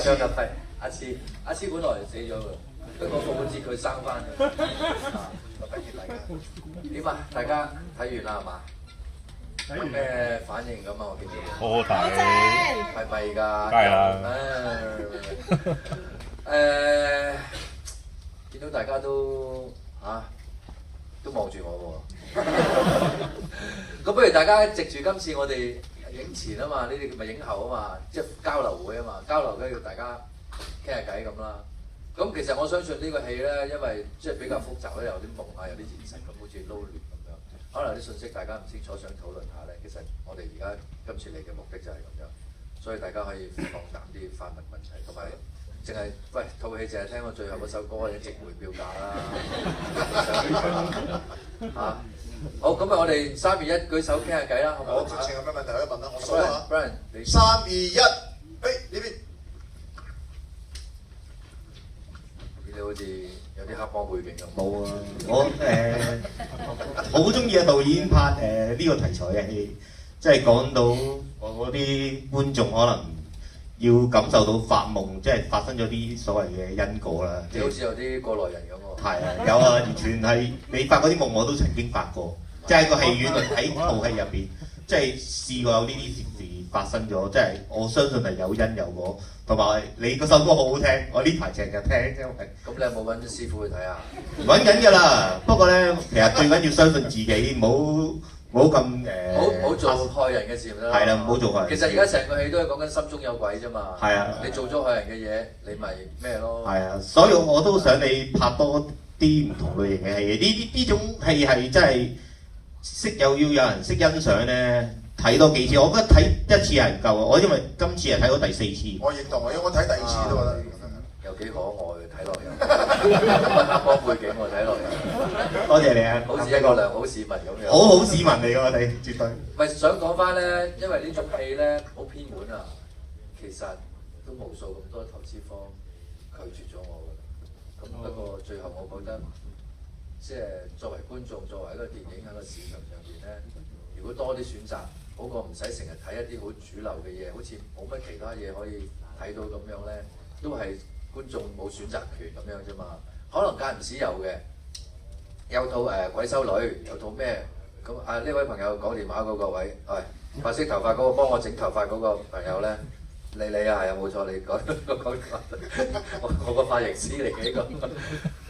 張家輝，阿次本來死咗㗎，不過復活節佢生翻嘅。多謝大家。點啊？大家睇完啦係嘛？有咩反應咁啊？我見到好好睇，係咪㗎？梗係啦。見到大家都都望住我喎。咁不如大家藉住今次我哋影前啊嘛，呢啲咪影後啊嘛，即係交流會啊嘛，交流梗係要大家傾下偈咁啦。咁其實我相信呢個戲咧，因為即係比較複雜咧，有啲夢啊，有啲現實咁，好似撈亂咁樣。可能啲信息大家唔清楚，想討論下咧。其實我哋而家今次嚟嘅目的就係咁樣，所以大家可以放膽啲發問問題，同埋淨係喂套戲淨係聽我最後嗰首歌，你值回票價啦。好，咁啊，我哋3、2、1舉手傾下偈啦，好唔好？直情有咩問題可以問啦，我數下。Brian， 你3、2、1，呢邊。你好似有啲黑幫背景咁。冇啊，我好中意嘅導演拍呢個題材嘅戲，即係講到我啲觀眾可能要感受到發夢，即係發生咗啲所謂嘅因果啦。你好似有啲過來人咁喎。係啊，有啊，完全係你發嗰啲夢我都曾經發過，即係喺個戲院度睇套戲入邊，即係試過有呢啲事發生咗，即係我相信係有因有果。同埋你嗰首歌好好聽，我呢排成日聽，因為咁你有冇揾師傅去睇下？揾緊㗎啦，不過咧，其實最緊要相信自己，唔好咁唔好做害人嘅事咪得啦。係啦，唔好做害人。其實而家成個戲都係講緊心中有鬼啫嘛。係啊。你做咗害人嘅嘢，你咪咩咯？係啊，所以我都想你拍多啲唔同類型嘅戲。呢種戲係真係要有人識欣賞咧。睇多幾次，我覺得睇一次係唔夠啊！我因為今次係睇到第4次。我認同啊，因為我睇第2次都覺得有幾可愛，睇落有黑幫背景喎，睇落有。多謝你啊！好似一個良好市民咁樣。好市民嚟㗎，我哋絕對。咪想講翻咧，因為呢種戲咧好偏門啊，其實都無數咁多投資方拒絕咗我㗎。咁不過最後我覺得，即係作為觀眾，作為一個電影喺個市場上邊咧，如果多啲選擇。好過唔使成日睇一啲好主流嘅嘢，好似冇乜其他嘢可以睇到咁樣咧，都係觀眾冇選擇權咁樣啫嘛。可能間唔時有嘅，有套鬼修女，有套咩咁呢位朋友講電話嗰個位，喂白色頭髮嗰個幫我整頭髮嗰個朋友咧，你啊係啊冇錯，你講我個髮型師嚟嘅呢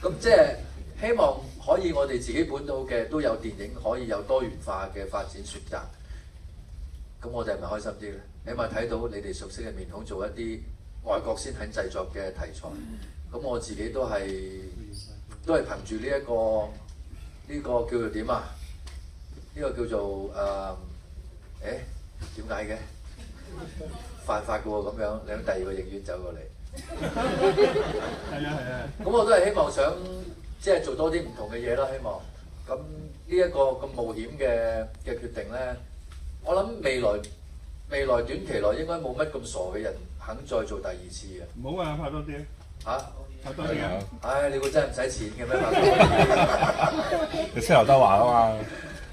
個，咁即係希望可以我哋自己本土嘅都有電影可以有多元化嘅發展選擇。咁我哋係咪開心啲咧？起碼睇到你哋熟悉嘅面孔，做一啲外國先肯製作嘅題材。咁我自己都係憑住呢個叫做點啊？呢個叫做點解嘅？犯法嘅喎咁樣，你喺第2個影院走過嚟。係啊。咁我都係希望想即係做多啲唔同嘅嘢啦，希望。咁呢一個咁冒險嘅決定咧。我諗未來短期內應該冇乜咁傻嘅人肯再做第2次嘅。唔好啊，拍多啲拍多啲啊！唉，你估真係唔使錢嘅咩？拍多你識劉德華啊嘛？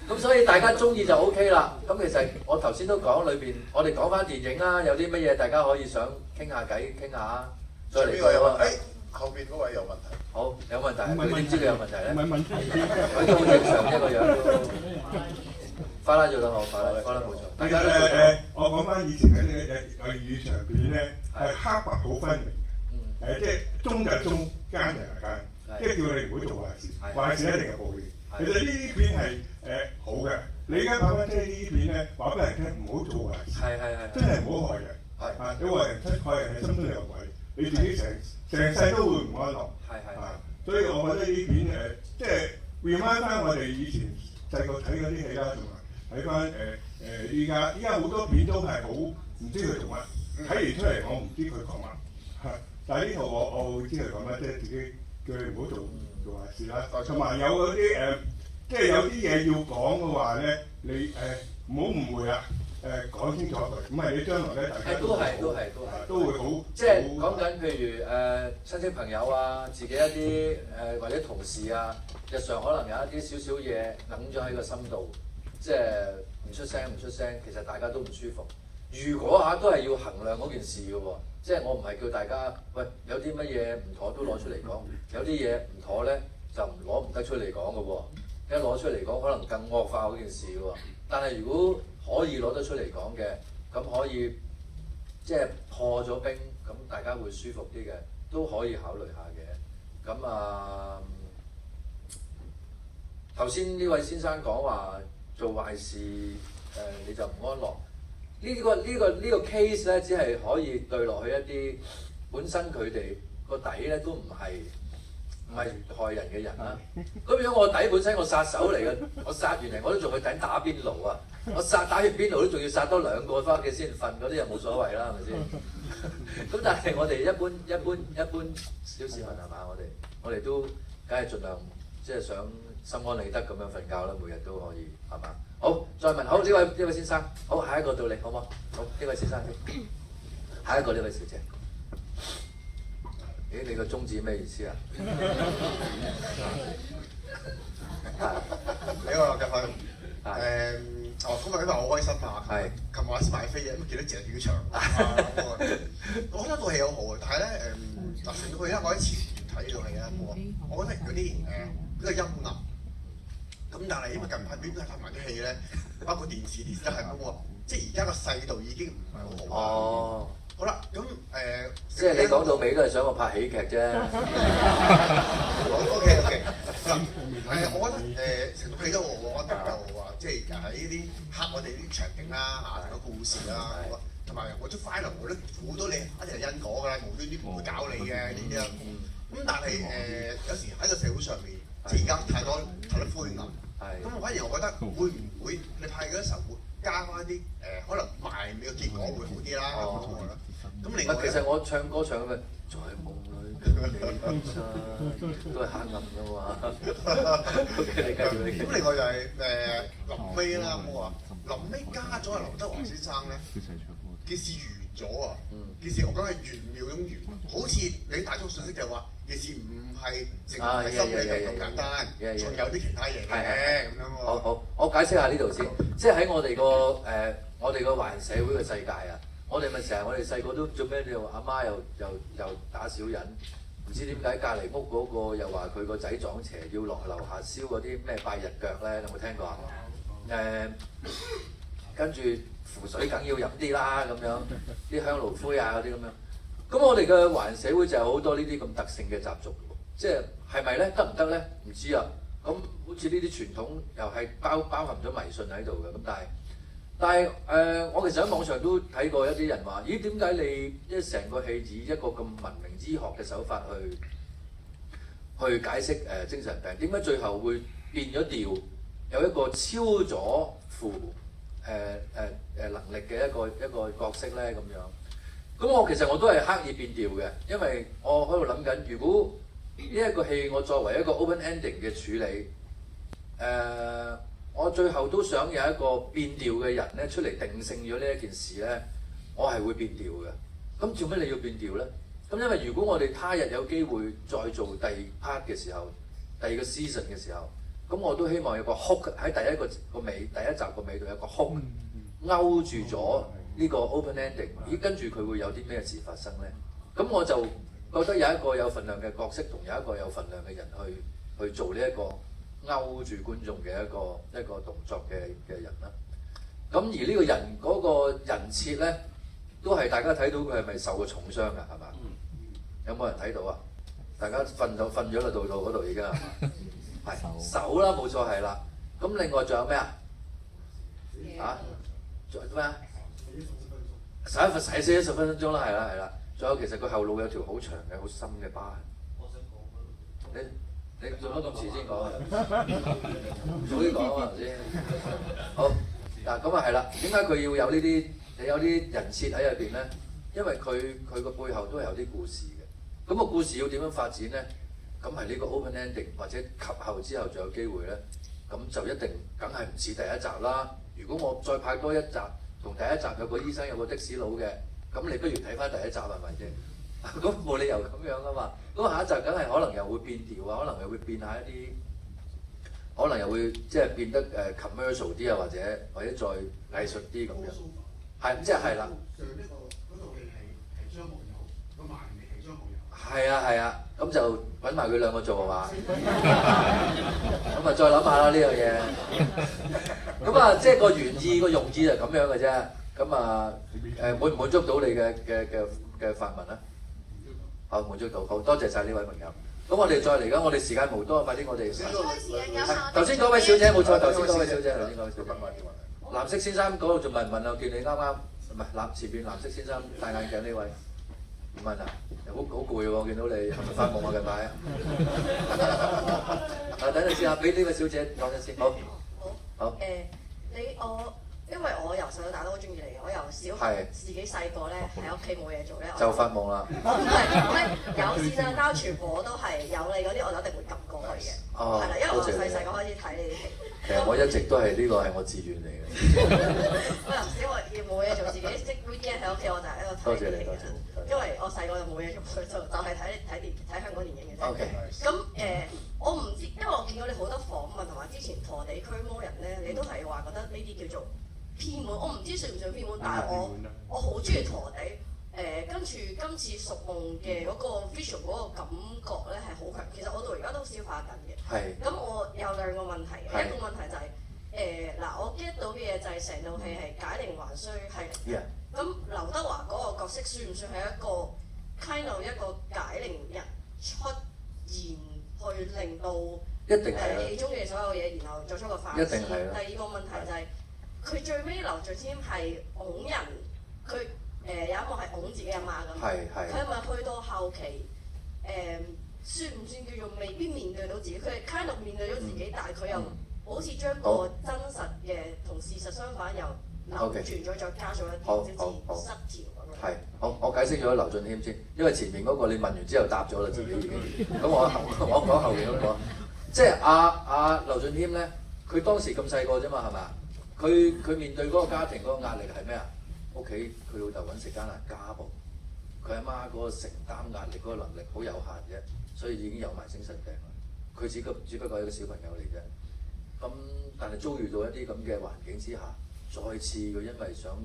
咁所以大家中意就 OK 啦。咁其實我頭先都講裏邊，我哋講翻電影啦，有啲乜嘢大家可以想傾下偈，傾下。再嚟講啊！後邊嗰位有問題。好，有問題。佢點知佢有問題咧？唔係問題，佢都好正常一個樣。花啦做得好，花啦冇錯。大家都我講翻以前嘅粵語長片咧，係黑白好分明，即係忠就忠，奸就係奸，即係叫你唔好做壞事，壞事一定係報應。其實呢啲片係好嘅，你而家拍翻即係呢啲片咧，話俾人聽唔好做壞事，真係唔好害人。你害人係心中有鬼，你自己成世都會唔安樂。所以我覺得呢啲片即係 remind 翻我哋以前細個睇嗰啲戲啦，同埋。睇翻依家好多片都係好唔知佢做乜，睇完出嚟我唔知佢講乜，但係呢套我會知佢講乜，即係自己叫你唔好做壞事啦。同埋有嗰啲即係有啲嘢要講嘅話咧，你唔好誤會啦，講清楚佢，咁係你將來咧大家都會好。即係講緊譬如親戚朋友啊，自己一啲或者同事啊，日常可能有一啲少少嘢揞咗喺個心度。即係唔出聲，其實大家都唔舒服。如果都係要衡量嗰件事嘅喎，即係我唔係叫大家喂有啲乜嘢唔妥都攞出嚟講，有啲嘢唔妥咧就攞唔得出嚟講嘅喎，一攞出嚟講可能更惡化嗰件事嘅喎。但係如果可以攞得出嚟講嘅，咁可以即係破咗冰，咁大家會舒服啲嘅，都可以考慮下嘅。咁啊，頭先呢位先生講話做壞事你就唔安樂。呢個 case 咧，只係可以對落去一啲本身佢哋個底咧都唔係害人嘅人啦。咁如果我底本身我殺手嚟嘅，我殺完人我都仲去頂打邊爐啊！我打完邊爐都仲要殺多2個翻屋企先瞓，嗰啲又冇所謂啦，係咪先？咁但係我哋一般小市民係嘛？我哋都梗係盡量即係想心安理得咁樣瞓覺啦，每日都可以係嘛？好，再問好呢位先生，好下一個到你好唔好？好呢位先生先，下一個呢位小姐。咦，你個宗旨咩意思啊？你個入去今日好開心啊！係，琴日我先買飛嘅，咁見到謝宇翔，我覺得套戲好好啊，但係咧成套戲咧，我喺前睇呢套戲咧，我覺得嗰啲比較陰暗。咁但係因為近排邊都係睇埋啲戲咧，包括電視都係咁喎，即係而家個世道已經唔係好好啦。哦。好啦，咁即係你講到尾都係想我拍喜劇啫。OK。我覺得成套戲都好，我覺得就話即係喺呢啲刻我哋啲場景啦，成個故事啦，同埋我都 final 我都估到你一定係因果㗎啦，無端端唔會搞你嘅呢啲啦。咁但係有時喺個社會上面，即係而家太多灰暗。咁反而我覺得會唔會你拍嗰時候會加翻啲可能埋尾嘅結果會好啲啦。咁另外其實我唱歌唱嘅在夢裏跟你親，都係黑暗㗎嘛。OK， 你繼續。咁另外就係臨尾啦，我話臨尾加咗阿劉德華先生咧，件事完咗啊！件事我講係玄妙咁完，好似你帶出信息就係話件事唔係淨係心理病咁簡單，仲有啲其他嘢嘅咁樣喎。好，我解釋下呢度先，即係喺我哋個華人社會嘅世界啊。我哋咪成日，我哋細個都做咩？你話阿媽又打小人，唔知點解隔離屋嗰個又話佢個仔撞邪，要落樓下燒嗰啲咩拜日腳咧？有冇聽過啊？跟住符水梗要飲啲啦，咁樣啲香爐灰啊嗰啲咁樣。咁我哋嘅華人社會就有好多呢啲咁特性嘅習俗，即係咪咧？得唔得咧？唔知啊。咁好似呢啲傳統又係包含咗迷信喺度嘅，咁但係我其實喺網上都睇過一啲人話：咦，點解你成個戲以一個咁文明醫學嘅手法去解釋精神病？點解最後會變咗調，有一個超咗負能力嘅一個角色咧咁樣？咁其實我都係刻意變調嘅，因為我喺度諗緊，如果呢一個戲我作為一個 open ending 嘅處理，我最後都想有一個變調嘅人咧出嚟定性咗呢一件事咧，我係會變調嘅。咁做咩你要變調咧？咁因為如果我哋他日有機會再做第二 part 嘅時候，第二個 season 嘅時候，咁我都希望有個 hook 喺第一集個尾度有個 hook 勾住咗呢個 open ending。咦，跟住佢會有啲咩事發生咧？咁我就覺得有一個有份量嘅角色同有一個有份量嘅人去做呢一個勾住觀眾嘅一個動作嘅人啦。咁而呢個人嗰個人設咧，都係大家睇到佢係咪受過重傷㗎？係嘛？有冇人睇到啊？大家瞓咗啦，到嗰度已經係嘛？係手啦，冇錯係啦。咁另外仲有咩啊？仲有咩啊？10分鐘啦，係啦。仲有其實佢後腦有條好長嘅好深嘅疤痕。我想講你做乜咁遲先講啊？早啲講啊頭先。好嗱，咁啊係啦。點解佢要有呢啲？你有啲人設喺入邊咧？因為佢個背後都係有啲故事嘅。咁個故事要點樣發展咧？咁係呢個 open ending 或者及後之後仲有機會咧？咁就一定梗係唔似第一集啦。如果我再拍多一集，同第一集有個醫生有個的士佬嘅，咁你不如睇翻第一集係咪啫？咁冇理由咁樣噶嘛。咁下一集梗係可能又會變調啊，可能又會變下一啲，可能又會即係變得commercial 啲啊，或者再藝術啲咁樣。係即係啦。上呢個嗰套戲係張學友，個萬年係張學友。係啊，咁就揾埋佢兩個做係嘛？咁啊再諗下啦呢樣嘢。咁啊，即係個原意個用意就咁樣嘅啫。咁啊滿唔滿足到你嘅發問啊？好，滿足到，好多謝晒呢位朋友。咁我哋再嚟緊，我哋時間無多，快啲我哋。頭先嗰位小姐冇錯，頭先嗰位小姐，藍色先生嗰度仲問唔問啊？見你啱啱唔係前邊藍色先生戴眼鏡呢位唔問啊？好攰喎，見到你係咪發夢啊近排？等陣試下俾呢位小姐講陣先。好。好。因為我由細到大都好中意你嘅，我由小學自己細個咧喺屋企冇嘢做咧，就發夢啦。唔係有線啊膠全部我都係有你嗰啲，我就一定會撳過去嘅。係啦，因為我細個開始睇你啲戲。其實我一直都係呢個係我志願嚟嘅。我由小學要冇嘢做，自己即 weekend 喺屋企我就喺度睇啲戲嘅。因為我細個就冇嘢做，就係睇香港電影嘅啫。咁我唔知，因為我見到你好多訪問同埋之前陀地驅魔人咧，你都係話覺得呢啲叫做偏門，我唔知算唔算偏門，但係我好中意陀地。跟住今次屬夢嘅嗰個 visual 嗰個感覺咧係好強，其實我到而家都消化緊嘅。咁我有兩個問題嘅，一個問題就係我 get 到嘅嘢就係成套戲係解鈴還須繫鈴。咁劉德華嗰個角色算唔算係一個 kind of 一個解鈴人出現？去令到戲中嘅所有嘢，然後作出個反思。第二個問題就係佢最尾劉俊謙係擁人，佢有一幕係擁自己阿媽咁。佢係咪去到後期算唔算叫做未必面對到自己？佢係 kind of 面對咗自己，但係佢又好似將個真實嘅同事實相反，又扭轉咗，再加上一啲好似失調咁樣。係，好，我解釋咗劉俊謙先，因為前面嗰個你問完之後答咗啦，自己已經。咁我講後邊嗰個，即係阿劉俊謙咧，佢當時咁細個啫嘛，係嘛？佢面對嗰個家庭嗰個壓力係咩啊？屋企佢老豆揾食艱難，家暴，佢阿媽嗰個承擔壓力嗰個能力好有限啫，所以已經有埋精神病啦。佢只不過係一個小朋友嚟啫。咁但係遭遇到一啲咁嘅環境之下，再次佢因為想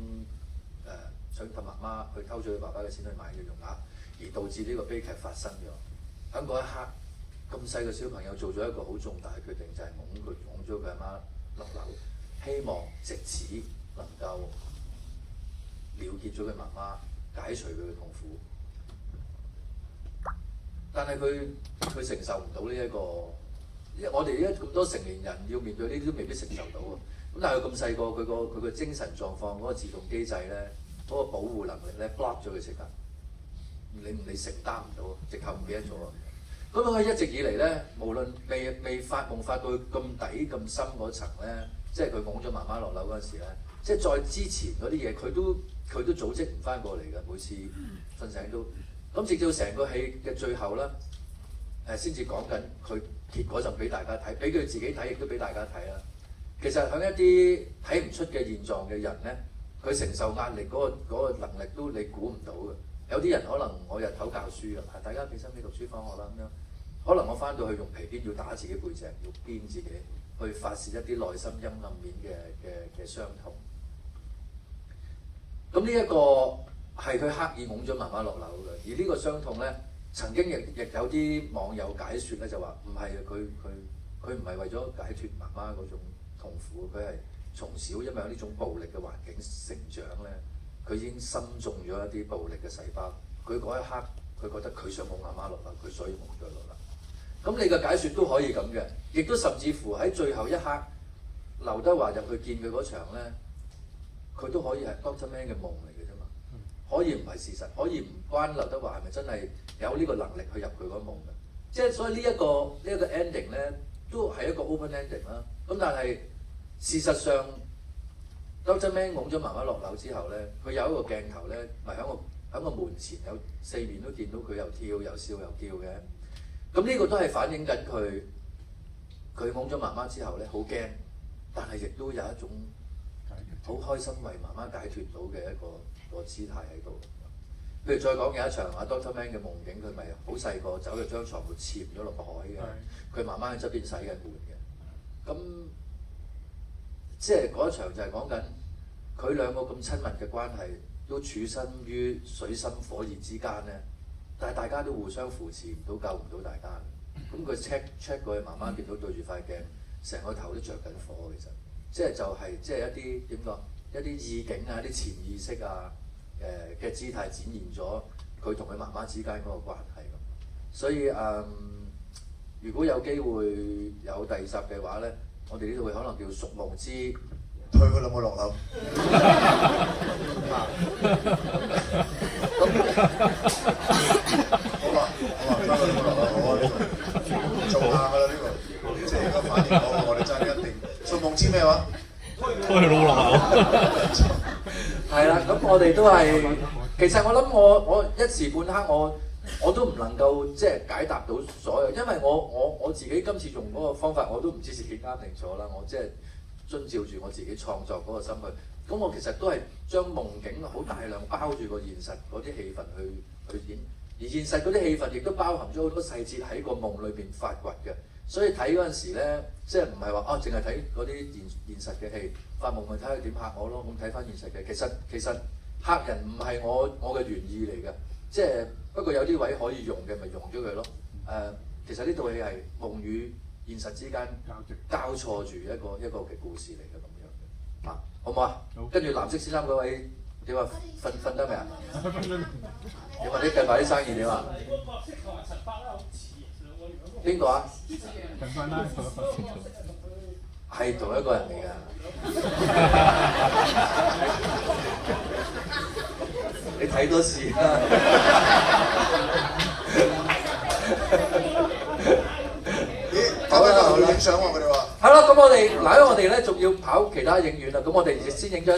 氹媽媽去偷咗佢爸爸嘅錢去買嘅用額，而導致呢個悲劇發生咗。喺嗰一刻，咁細個小朋友做咗一個好重大嘅決定，就係拱咗佢阿媽落樓，希望藉此能夠了結咗佢媽媽，解除佢嘅痛苦。但係佢承受唔到呢一個，我哋而家咁多成年人要面對呢啲都未必承受到喎。咁但係佢咁細個，佢個精神狀況嗰個自動機制咧，嗰個保護能力咧 block 咗佢即刻，你承擔唔到，直頭唔記得咗。咁佢一直以嚟咧，無論未發夢發到咁底咁深嗰層咧，即係佢拱咗媽媽落樓嗰陣時咧，即係再之前嗰啲嘢，佢都組織唔翻過嚟嘅，每次瞓醒都。咁直到成個戲嘅最後咧，先至講緊佢結果就俾大家睇，俾佢自己睇，亦都俾大家睇啦。其實喺一啲睇唔出嘅現狀嘅人咧，佢承受壓力嗰個能力都你估唔到嘅。有啲人可能我日頭教書啊，大家俾心機讀書放學啦咁樣。可能我翻到去用皮鞭要打自己背脊，要鞭自己，去發泄一啲內心陰暗面嘅傷痛。咁呢一個係佢刻意拱咗媽媽落樓嘅，而呢個傷痛咧，曾經亦有啲網友解説咧，就話唔係佢唔係為咗解脫媽媽嗰種痛苦，佢係從小因為有呢種暴力嘅環境成長咧，佢已經深種咗一啲暴力嘅細胞。佢嗰一刻佢覺得佢想拱媽媽落樓，佢所以拱咗落樓。咁你嘅解説都可以咁嘅，亦都甚至乎喺最後一刻，劉德華入去見佢嗰場咧，佢都可以係 Doctor Man 嘅夢嚟嘅啫嘛，可以唔係事實，可以唔關劉德華係咪真係有呢個能力去入佢嗰夢嘅，即係所以呢一個 ending 咧，都係一個 open ending 啦。咁但係事實上 Doctor Man 拱咗媽媽落樓之後咧，佢有一個鏡頭咧，咪喺個門前有四面都見到佢又跳又笑又叫嘅。咁呢個都係反映緊佢拱咗媽媽之後咧，好驚，但係亦都有一種好開心為媽媽解脫到嘅一個姿態喺度。譬如再講有一場阿 Doctor Man 嘅夢境，佢咪好細個走入張床度潛咗落個海嘅，佢媽媽喺側邊洗緊碗嘅。咁即係嗰一場就係講緊佢佢兩個咁親密嘅關係，都處身於水深火熱之間咧，但係大家都互相扶持唔到，救唔到大家。咁佢 check 過去，媽媽見到對住塊鏡，成個頭都着緊火，其實即係就係即係一啲點講，一啲意境啊、一啲潛意識啊嘅姿態展現咗佢同佢媽媽之間嗰個關係咁。所以如果有機會有第二集嘅話咧，我哋呢度會可能叫《屬夢之》。推佢兩個落樓。好啦，推佢兩個落樓，好啊呢個做下㗎啦呢個，即係個反應好，我哋真係一定。屬夢之咩話？推佢老樓。係啦，咁我哋都係，其實我諗我一時半刻我都唔能夠即係解答到所有，因為我自己今次用嗰個方法，我都唔知自己啱定錯啦，我即係遵照住我自己創作嗰個心去，咁我其實都係將夢境好大量包住個現實嗰啲氣氛去演，而現實嗰啲氣氛亦都包含咗好多細節喺個夢裏邊發掘嘅，所以睇嗰陣時咧，即係唔係話淨係睇嗰啲現實嘅戲，發夢咪睇佢點嚇我咯，咁睇翻現實嘅，其實嚇人唔係我嘅原意嚟嘅，即係不過有啲位可以用嘅咪用咗佢咯，其實呢套戲係夢與現實之間交錯住一個嘅故事嚟嘅咁樣嘅，好唔好啊？跟住藍色先生嗰位點啊？瞓得未啊？你話你計埋啲生意點啊？邊個啊？係同一個人嚟㗎。你睇多次啦。好啦，影相喎佢哋話。係咯，咁我哋嗱，因為我哋咧仲要跑其他影院啦，咁我哋先影張。